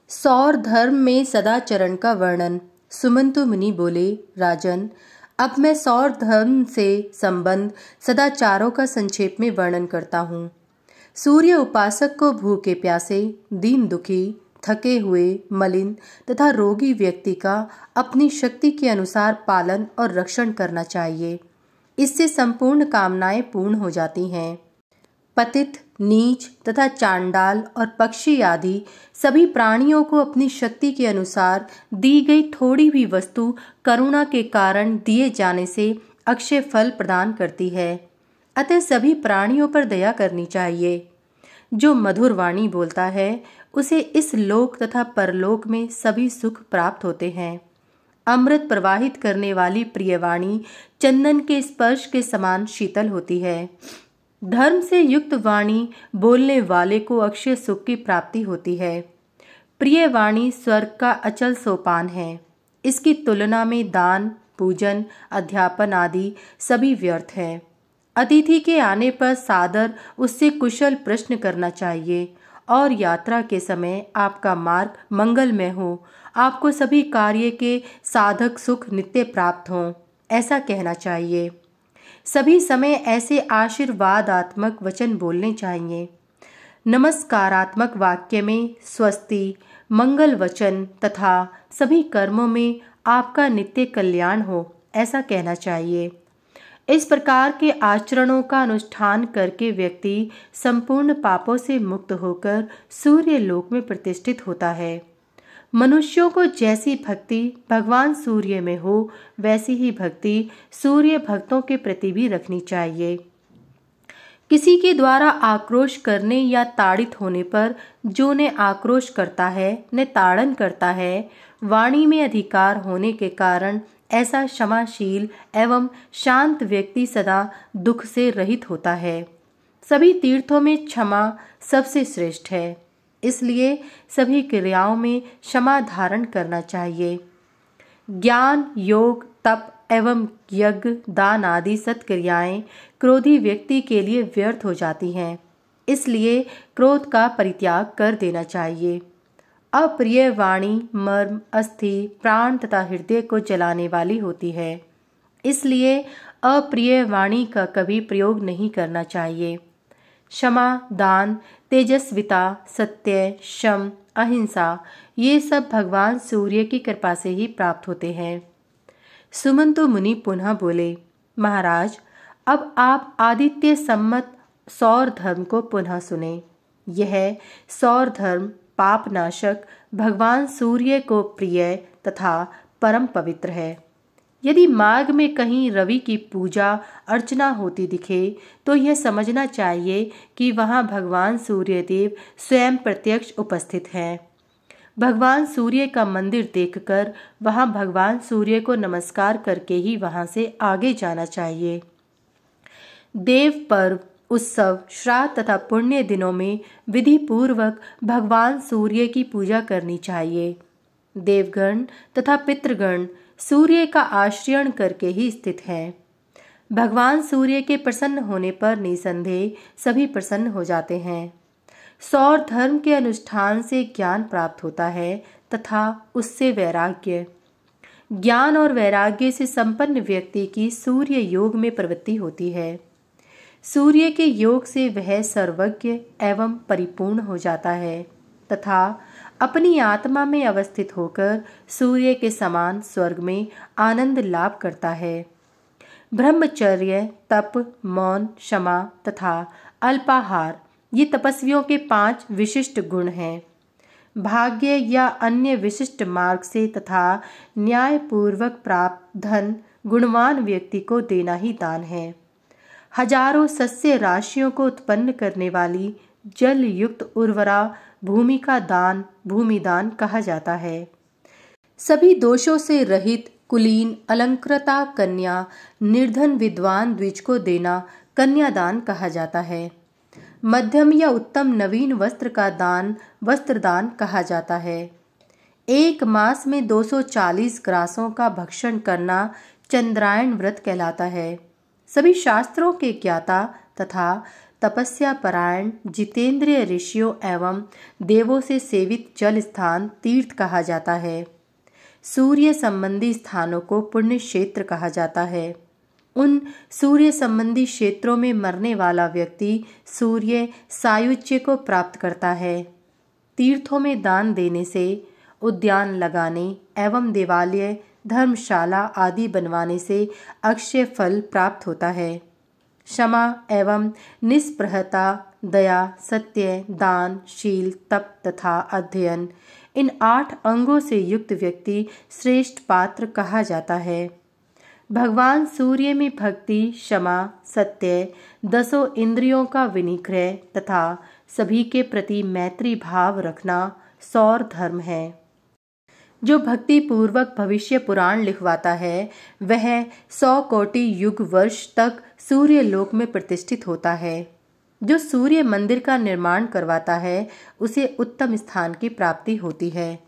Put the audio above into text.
सौर धर्म में सदाचरण का वर्णन। सुमंतु मुनि बोले, राजन, अब मैं सौर धर्म से संबंध सदाचारों का संक्षेप में वर्णन करता हूँ। सूर्य उपासक को भूखे प्यासे, दीन दुखी, थके हुए, मलिन तथा रोगी व्यक्ति का अपनी शक्ति के अनुसार पालन और रक्षण करना चाहिए। इससे संपूर्ण कामनाएं पूर्ण हो जाती हैं। पतित, नीच तथा चांडाल और पक्षी आदि सभी प्राणियों को अपनी शक्ति के अनुसार दी गई थोड़ी भी वस्तु करुणा के कारण दिए जाने से अक्षय फल प्रदान करती है। अतः सभी प्राणियों पर दया करनी चाहिए। जो मधुर वाणी बोलता है उसे इस लोक तथा परलोक में सभी सुख प्राप्त होते हैं। अमृत प्रवाहित करने वाली प्रियवाणी चंदन के स्पर्श के समान शीतल होती है। धर्म से युक्त वाणी बोलने वाले को अक्षय सुख की प्राप्ति होती है। प्रिय वाणी स्वर्ग का अचल सोपान है। इसकी तुलना में दान, पूजन, अध्यापन आदि सभी व्यर्थ है। अतिथि के आने पर सादर उससे कुशल प्रश्न करना चाहिए और यात्रा के समय आपका मार्ग मंगलमय हो, आपको सभी कार्य के साधक सुख नित्य प्राप्त हों, ऐसा कहना चाहिए। सभी समय ऐसे आशीर्वादात्मक वचन बोलने चाहिए। नमस्कारात्मक वाक्य में स्वस्ति, मंगल वचन तथा सभी कर्मों में आपका नित्य कल्याण हो, ऐसा कहना चाहिए। इस प्रकार के आचरणों का अनुष्ठान करके व्यक्ति संपूर्ण पापों से मुक्त होकर सूर्य लोक में प्रतिष्ठित होता है। मनुष्यों को जैसी भक्ति भगवान सूर्य में हो, वैसी ही भक्ति सूर्य भक्तों के प्रति भी रखनी चाहिए। किसी के द्वारा आक्रोश करने या ताड़ित होने पर जो ने आक्रोश करता है ने ताड़न करता है, वाणी में अधिकार होने के कारण ऐसा क्षमाशील एवं शांत व्यक्ति सदा दुख से रहित होता है। सभी तीर्थों में क्षमा सबसे श्रेष्ठ है, इसलिए सभी क्रियाओं में क्षमा धारण करना चाहिए। ज्ञान, योग, तप एवं यज्ञ, दान आदि सत्क्रियाएं क्रोधी व्यक्ति के लिए व्यर्थ हो जाती हैं, इसलिए क्रोध का परित्याग कर देना चाहिए। अप्रिय वाणी मर्म, अस्थि, प्राण तथा हृदय को जलाने वाली होती है, इसलिए अप्रिय वाणी का कभी प्रयोग नहीं करना चाहिए। क्षमा, दान, तेजस्विता, सत्य, शम, अहिंसा ये सब भगवान सूर्य की कृपा से ही प्राप्त होते हैं। सुमंतु मुनि पुनः बोले, महाराज, अब आप आदित्य सम्मत सौर धर्म को पुनः सुने। यह सौर धर्म पापनाशक, भगवान सूर्य को प्रिय तथा परम पवित्र है। यदि मार्ग में कहीं रवि की पूजा अर्चना होती दिखे तो यह समझना चाहिए कि वहाँ भगवान सूर्यदेव स्वयं प्रत्यक्ष उपस्थित हैं। भगवान सूर्य का मंदिर देखकर वहाँ भगवान सूर्य को नमस्कार करके ही वहाँ से आगे जाना चाहिए। देव पर्व, उत्सव, श्राद्ध तथा पुण्य दिनों में विधि पूर्वक भगवान सूर्य की पूजा करनी चाहिए। देवगण तथा पितृगण सूर्य का आश्रयण करके ही स्थित हैं। भगवान सूर्य के प्रसन्न होने पर निसंदेह सभी प्रसन्न हो जाते हैं। सौर धर्म के अनुष्ठान से ज्ञान प्राप्त होता है तथा उससे वैराग्य। ज्ञान और वैराग्य से संपन्न व्यक्ति की सूर्य योग में प्रवृत्ति होती है। सूर्य के योग से वह सर्वज्ञ एवं परिपूर्ण हो जाता है तथा अपनी आत्मा में अवस्थित होकर सूर्य के समान स्वर्ग में आनंद लाभ करता है। ब्रह्मचर्य, तप, मौन, क्षमा तथा अल्पाहार ये तपस्वियों के 5 विशिष्ट गुण हैं। भाग्य या अन्य विशिष्ट मार्ग से तथा न्यायपूर्वक प्राप्त धन गुणवान व्यक्ति को देना ही दान है। हजारों सस्य राशियों को उत्पन्न करने वाली जल युक्त उर्वरा भूमि का दान भूमिदान कहा जाता है। सभी दोषों से रहित कुलीन अलंकृता कन्या निर्धन विद्वान द्विज को देना कन्यादान कहा जाता है। मध्यम या उत्तम नवीन वस्त्र का दान वस्त्रदान कहा जाता है। एक मास में 240 ग्रासों का भक्षण करना चंद्रायण व्रत कहलाता है। सभी शास्त्रों के ज्ञाता तथा तपस्या परायण जितेंद्रिय ऋषियों एवं देवों से सेवित जल स्थान तीर्थ कहा जाता है। सूर्य संबंधी स्थानों को पुण्य क्षेत्र कहा जाता है। उन सूर्य संबंधी क्षेत्रों में मरने वाला व्यक्ति सूर्य सायुज्य को प्राप्त करता है। तीर्थों में दान देने से, उद्यान लगाने एवं देवालय, धर्मशाला आदि बनवाने से अक्षय फल प्राप्त होता है। क्षमा एवं निस्पृहता, दया, सत्य, दान, शील, तप तथा अध्ययन, इन 8 अंगों से युक्त व्यक्ति श्रेष्ठ पात्र कहा जाता है। भगवान सूर्य में भक्ति, क्षमा, सत्य, 10 इंद्रियों का विनिग्रह तथा सभी के प्रति मैत्री भाव रखना सौर धर्म है। जो भक्ति पूर्वक भविष्य पुराण लिखवाता है वह 100 कोटि युग वर्ष तक सूर्य लोक में प्रतिष्ठित होता है। जो सूर्य मंदिर का निर्माण करवाता है उसे उत्तम स्थान की प्राप्ति होती है।